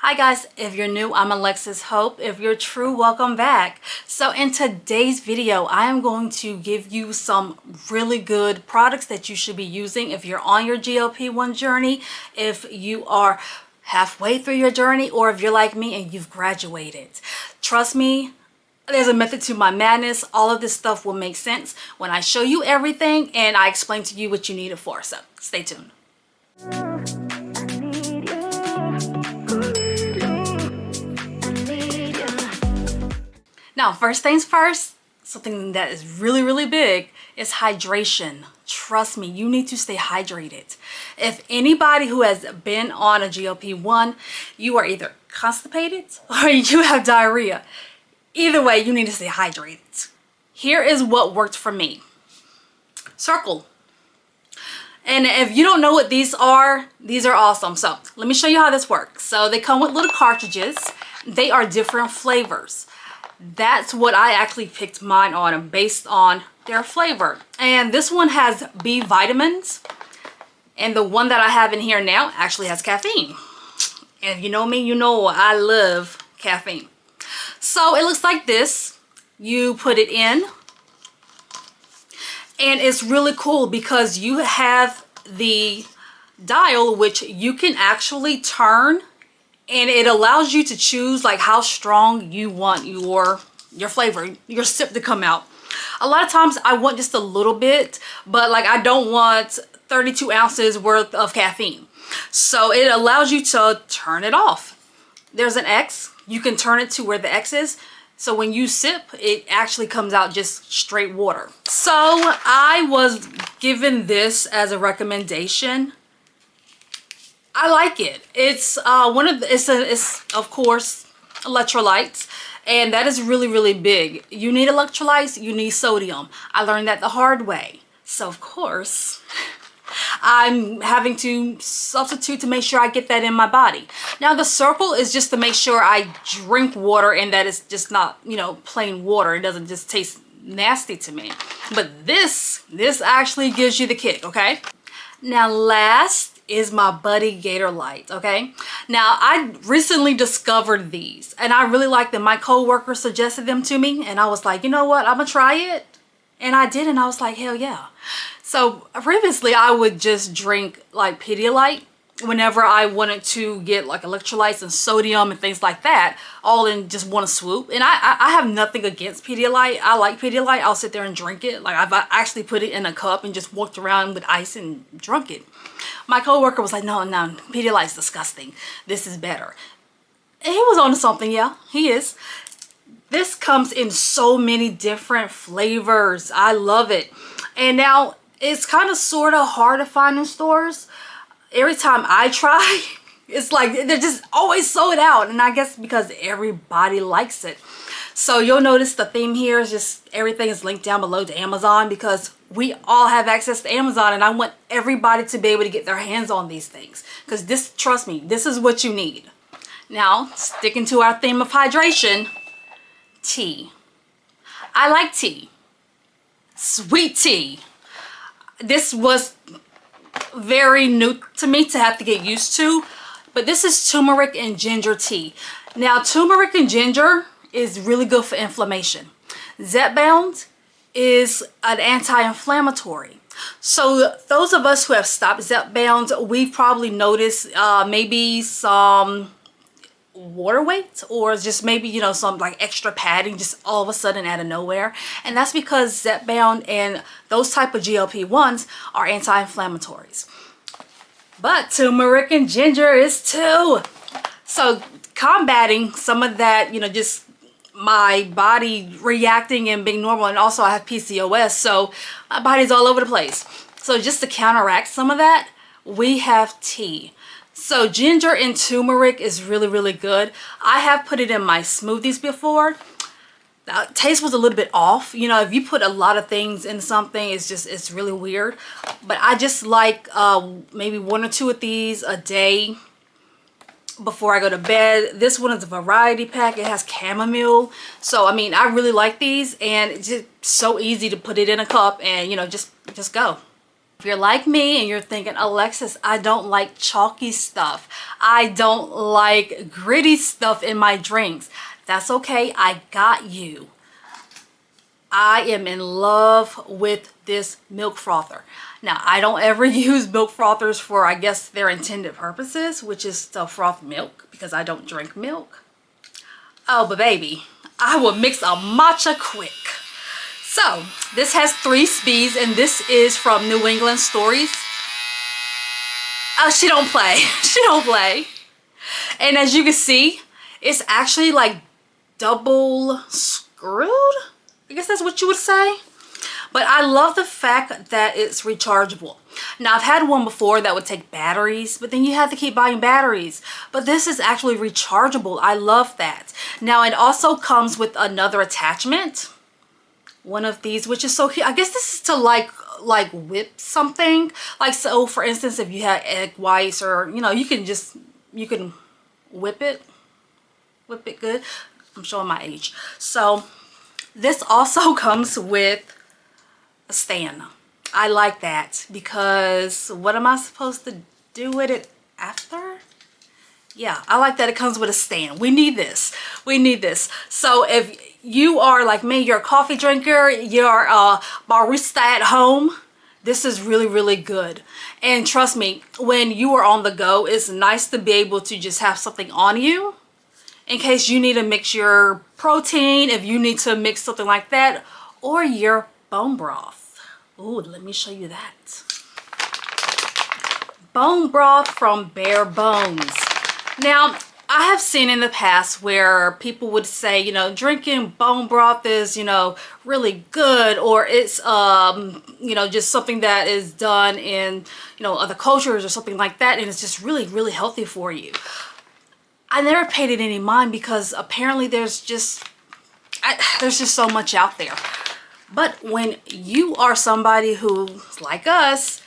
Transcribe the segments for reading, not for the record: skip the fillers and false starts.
Hi guys, if you're new, I'm Alexis Hope. If you're true, welcome back. So in today's video, I am going to give you some really good products that you should be using if you're on your GLP-1 journey, if you are halfway through your journey, or if you're like me and you've graduated. Trust me, there's a method to my madness. All of this stuff will make sense when I show you everything and I explain to you what you need it for. So stay tuned. Now, first things first, something that is really big is hydration. Trust me, you need to stay hydrated. If anybody who has been on a GLP-1, you are either constipated or you have diarrhea. Either way, you need to stay hydrated. Here is what worked for me. Cirkul. And if you don't know what these are awesome. So let me show you how this works. So they come with little cartridges. They are different flavors. That's what I actually picked mine on based on their flavor. And this one has B vitamins. And the one that I have in here now actually has caffeine. And you know me, you know I love caffeine. So it looks like this. You put it in. And it's really cool because you have the dial which you can actually turn. And it allows you to choose like how strong you want your flavor, your sip to come out. A lot of times I want just a little bit, but like I don't want 32 ounces worth of caffeine. So it allows you to turn it off. There's an X. You can turn it to where the X is. So when you sip, it actually comes out just straight water. So I was given this as a recommendation. I like it. It's it's of course electrolytes, and that is really big. You need electrolytes, you need sodium. I learned that the hard way. So of course, I'm having to substitute to make sure I get that in my body. Now the Cirkul is just to make sure I drink water and that it's just not, you know, plain water. It doesn't just taste nasty to me. But this actually gives you the kick, okay? Now last is my buddy Gatorlyte, okay? Now I recently discovered these and I really like them. My co-worker suggested them to me and I was like, you know what, I'm gonna try it. And I did, and I was like, hell yeah. So previously I would just drink like Pedialyte whenever I wanted to get like electrolytes and sodium and things like that, all in just one swoop. And I have nothing against Pedialyte. I like Pedialyte. I'll sit there and drink it. Like I've actually put it in a cup and just walked around with ice and drunk it. My coworker was like, no, Pedialyte's disgusting. This is better. And he was on to something, yeah, he is. This comes in so many different flavors. I love it. And now it's kind of sort of hard to find in stores. Every time I try, it's like they're just always sold out. And I guess because everybody likes it. So you'll notice the theme here is just everything is linked down below to Amazon because we all have access to Amazon and I want everybody to be able to get their hands on these things. Because this, trust me, this is what you need. Now, sticking to our theme of hydration, tea. I like tea. Sweet tea. This was very new to me to have to get used to, but this is turmeric and ginger tea. Now turmeric and ginger is really good for inflammation. Zepbound is an anti-inflammatory. So those of us who have stopped Zepbound, we've probably noticed maybe some water weight or just maybe, you know, some like extra padding just all of a sudden out of nowhere. And that's because Zepbound and those type of GLP-1s are anti-inflammatories. But turmeric and ginger is too. So combating some of that, you know, just my body reacting and being normal. And also I have PCOS, so my body's all over the place. So just to counteract some of that, we have tea. So ginger and turmeric is really good. I have put it in my smoothies before. The taste was a little bit off. You know, if you put a lot of things in something, it's really weird. But I just like maybe 1 or 2 of these a day before I go to bed. This one is a variety pack. It has chamomile. So, I mean, I really like these. And it's just so easy to put it in a cup and, you know, just go. If you're like me and you're thinking, Alexis, I don't like chalky stuff, I don't like gritty stuff in my drinks, that's okay, I got you. I am in love with this milk frother. Now, I don't ever use milk frothers for, I guess, their intended purposes, which is to froth milk, because I don't drink milk. Oh, but baby, I will mix a matcha quick. So, this has 3 speeds, and this is from New England Stories. Oh, she don't play. She don't play. And as you can see, it's actually like double screwed. I guess that's what you would say. But I love the fact that it's rechargeable. Now, I've had one before that would take batteries, but then you have to keep buying batteries. But this is actually rechargeable. I love that. Now, it also comes with another attachment. One of these, which is so cute. I guess this is to like whip something. Like, so for instance, if you had egg whites, or you know, you can whip it good. I'm showing my age. So this also comes with a stand. I like that, because what am I supposed to do with it after? Yeah, I like that it comes with a stand. We need this. We need this. So if you are like me, you're a coffee drinker, you're a barista at home, this is really, really good. And trust me, when you are on the go, it's nice to be able to just have something on you in case you need to mix your protein, if you need to mix something like that, or your bone broth. Ooh, let me show you that. Bone broth from Bare Bones. Now, I have seen in the past where people would say, you know, drinking bone broth is, you know, really good, or it's, you know, just something that is done in, you know, other cultures or something like that, and it's just really, really healthy for you. I never paid it any mind, because apparently there's just so much out there. But when you are somebody who's like us,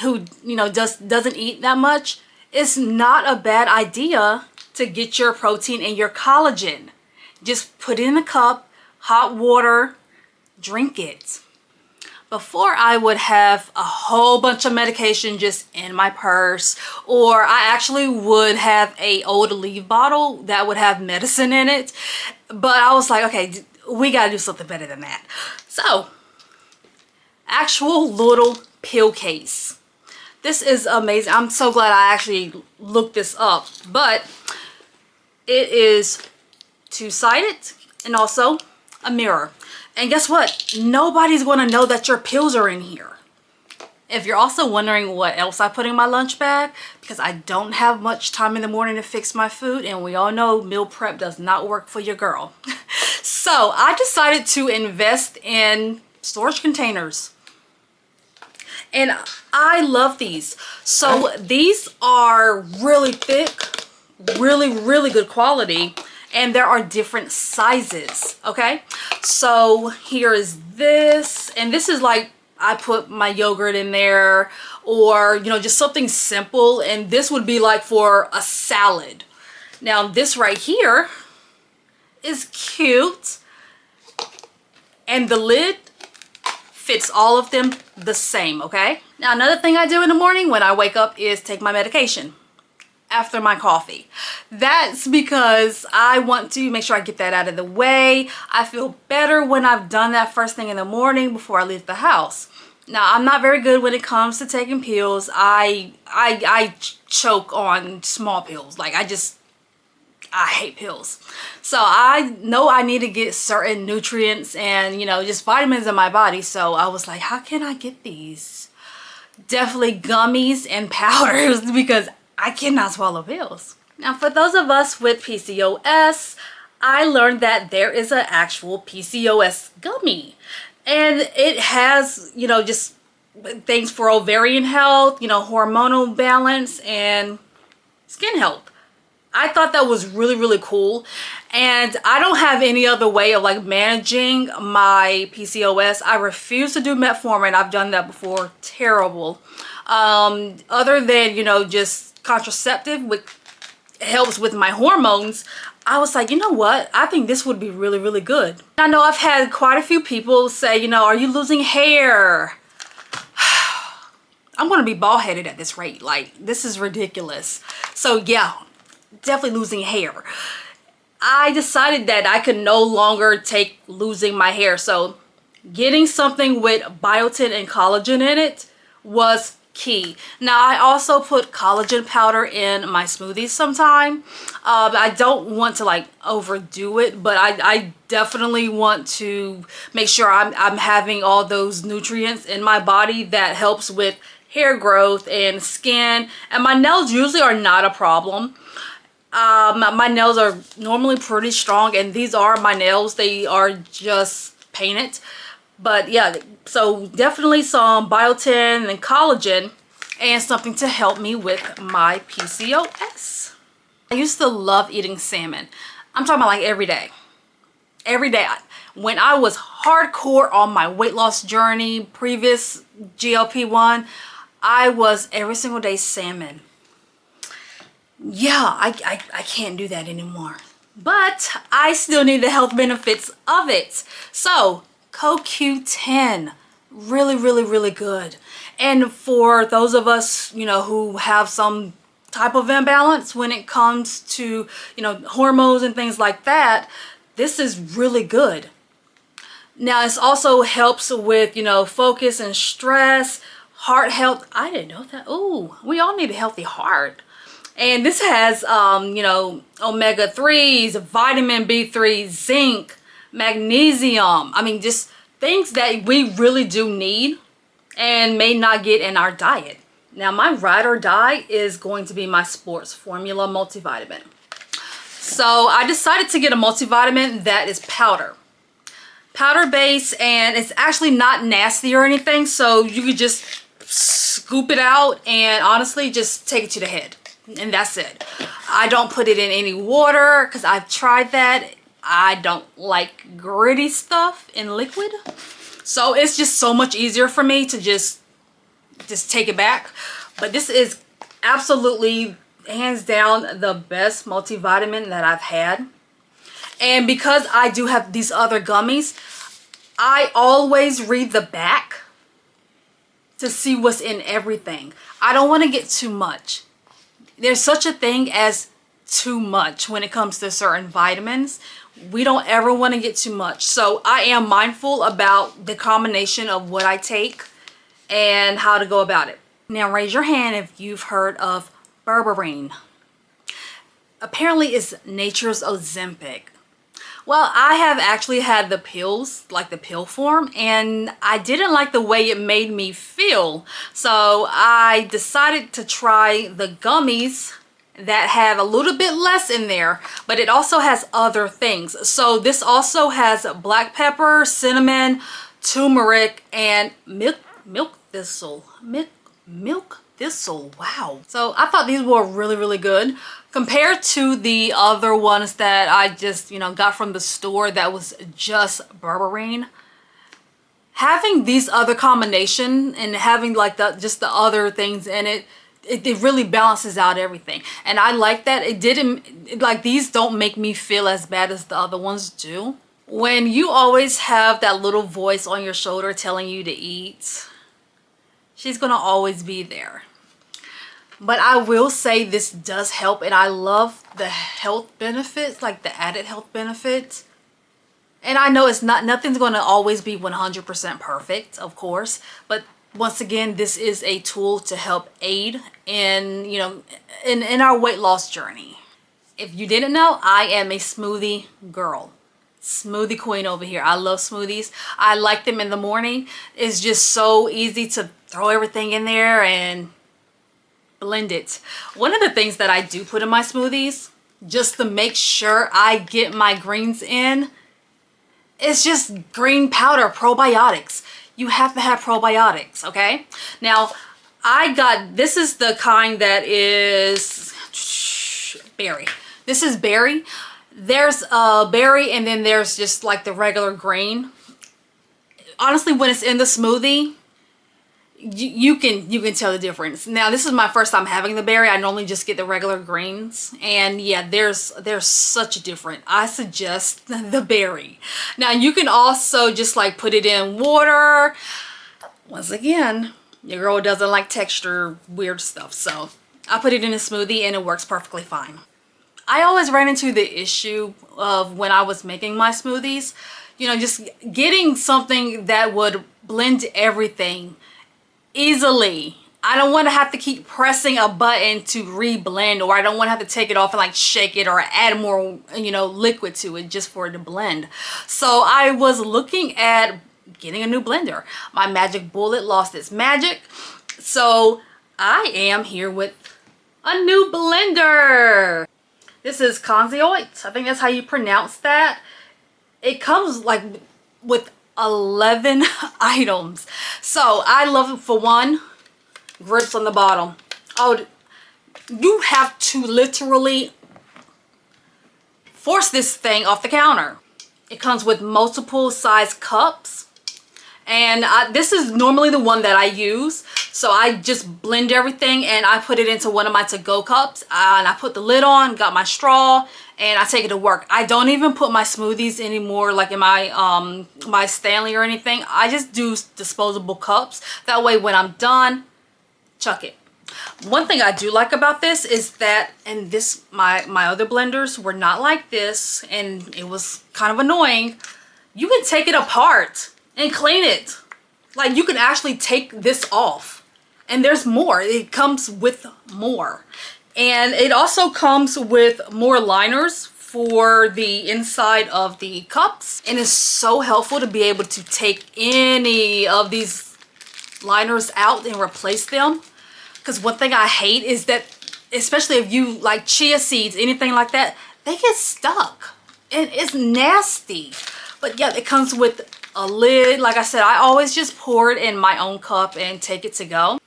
who, you know, doesn't eat that much, it's not a bad idea to get your protein and your collagen. Just put it in a cup, hot water, drink it. Before, I would have a whole bunch of medication just in my purse, or I actually would have a old leaf bottle that would have medicine in it. But I was like, okay, we gotta do something better than that. So, actual little pill case. This is amazing. I'm so glad I actually looked this up. But it is 2-sided and also a mirror. And guess what? Nobody's going to know that your pills are in here. If you're also wondering what else I put in my lunch bag, because I don't have much time in the morning to fix my food, and we all know meal prep does not work for your girl. So I decided to invest in storage containers. And I love these. So these are really thick, really, really good quality. And there are different sizes, okay? So here is this. And this is like, I put my yogurt in there, or, you know, just something simple. And this would be like for a salad. Now this right here is cute. And the lid fits all of them the same, okay? Now, another thing I do in the morning when I wake up is take my medication after my coffee. That's because I want to make sure I get that out of the way. I feel better when I've done that first thing in the morning before I leave the house. Now, I'm not very good when it comes to taking pills. I choke on small pills. Like, I hate pills. So I know I need to get certain nutrients and, you know, just vitamins in my body. So I was like, how can I get these? Definitely gummies and powders, because I cannot swallow pills. Now, for those of us with PCOS, I learned that there is an actual PCOS gummy. And it has, you know, just things for ovarian health, you know, hormonal balance, and skin health. I thought that was really, really cool. And I don't have any other way of like managing my PCOS. I refuse to do metformin. I've done that before. Terrible. Other than, you know, just contraceptive, which helps with my hormones, I was like, you know what? I think this would be really, really good. I know I've had quite a few people say, you know, are you losing hair? I'm going to be bald headed at this rate. Like, this is ridiculous. So yeah, definitely losing hair. I decided that I could no longer take losing my hair. So getting something with biotin and collagen in it was key. Now, I also put collagen powder in my smoothies sometime. I don't want to like overdo it, but I definitely want to make sure I'm having all those nutrients in my body that helps with hair growth and skin. And my nails usually are not a problem. My nails are normally pretty strong, and these are my nails. They are just painted. But yeah, so definitely some biotin and collagen and something to help me with my PCOS. I used to love eating salmon. I'm talking about like every day. Every day. When I was hardcore on my weight loss journey, previous GLP-1, I was every single day salmon. Yeah, I can't do that anymore. But I still need the health benefits of it. So CoQ10, really, really, really good. And for those of us, you know, who have some type of imbalance when it comes to, you know, hormones and things like that, this is really good. Now, it also helps with, you know, focus and stress, heart health. I didn't know that. Ooh, we all need a healthy heart. And this has, you know, omega-3s, vitamin B3, zinc, magnesium. I mean, just things that we really do need and may not get in our diet. Now, my ride or die is going to be my sports formula multivitamin. So I decided to get a multivitamin that is powder based, and it's actually not nasty or anything. So you could just scoop it out and honestly just take it to the head. And that's it. I don't put it in any water because I've tried that. I don't like gritty stuff in liquid. So it's just so much easier for me to just take it back. But this is absolutely, hands down, the best multivitamin that I've had. And because I do have these other gummies, I always read the back to see what's in everything. I don't want to get too much. There's such a thing as too much when it comes to certain vitamins. We don't ever want to get too much. So I am mindful about the combination of what I take and how to go about it. Now raise your hand if you've heard of Berberine. Apparently it's nature's Ozempic. Well, I have actually had the pills, like the pill form, and I didn't like the way it made me feel. So I decided to try the gummies that have a little bit less in there, but it also has other things. So this also has black pepper, cinnamon, turmeric, and milk thistle. Milk thistle. Wow. So I thought these were really, really good compared to the other ones that I just, you know, got from the store that was just berberine. Having these other combination and having like just the other things in it, it really balances out everything. And I like that. It didn't, like, these don't make me feel as bad as the other ones do. When you always have that little voice on your shoulder telling you to eat, she's gonna always be there. But I will say this does help, and I love the health benefits, like the added health benefits. And I know it's nothing's going to always be 100% perfect, of course, but once again, this is a tool to help aid in, you know, in our weight loss journey. If you didn't know, I am a smoothie girl. Smoothie queen over here. I love smoothies. I like them in the morning. It's just so easy to throw everything in there and blend it. One of the things that I do put in my smoothies, just to make sure I get my greens in, is just green powder, probiotics. You have to have probiotics, okay? Now, this is the kind that is berry. This is berry. There's berry, and then there's just like the regular green. Honestly, when it's in the smoothie, you can tell the difference. Now, this is my first time having the berry. I normally just get the regular greens, and yeah, there's such a difference. I suggest the berry. Now, you can also just like put it in water. Once again, Your girl doesn't like texture, weird stuff. So I put it in a smoothie and it works perfectly fine. I always ran into the issue of when I was making my smoothies, you know, just getting something that would blend everything easily. I don't want to have to keep pressing a button to reblend, or I don't want to have to take it off and like shake it or add more, you know, liquid to it just for it to blend. So I was looking at getting a new blender. My Magic Bullet lost its magic. So I am here with a new blender. This is Gatorlyte. I think that's how you pronounce that. It comes like with 11 items. So I love it for one, grips on the bottom. Oh, you have to literally force this thing off the counter. It comes with multiple size cups. And this is normally the one that I use. So I just blend everything and I put it into one of my to-go cups. And I put the lid on, got my straw, and I take it to work. I don't even put my smoothies anymore like in my my Stanley or anything. I just do disposable cups. That way when I'm done, chuck it. One thing I do like about this is that, and this, my other blenders were not like this, and it was kind of annoying. You can take it apart and clean it. Like, you can actually take this off, and there's more. It comes with more, and it also comes with more liners for the inside of the cups, and it's so helpful to be able to take any of these liners out and replace them. Because one thing I hate is that, especially if you like chia seeds, anything like that, they get stuck and it's nasty. But yeah, it comes with a lid. Like I said, I always just pour it in my own cup and take it to go.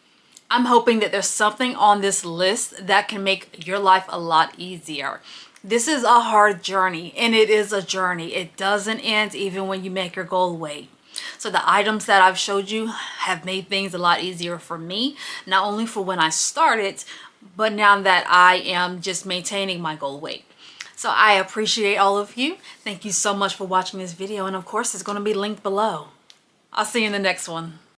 I'm hoping that there's something on this list that can make your life a lot easier. This is a hard journey, and it is a journey. It doesn't end even when you make your goal weight. So the items that I've showed you have made things a lot easier for me, not only for when I started, but now that I am just maintaining my goal weight. So I appreciate all of you. Thank you so much for watching this video. And of course, it's going to be linked below. I'll see you in the next one.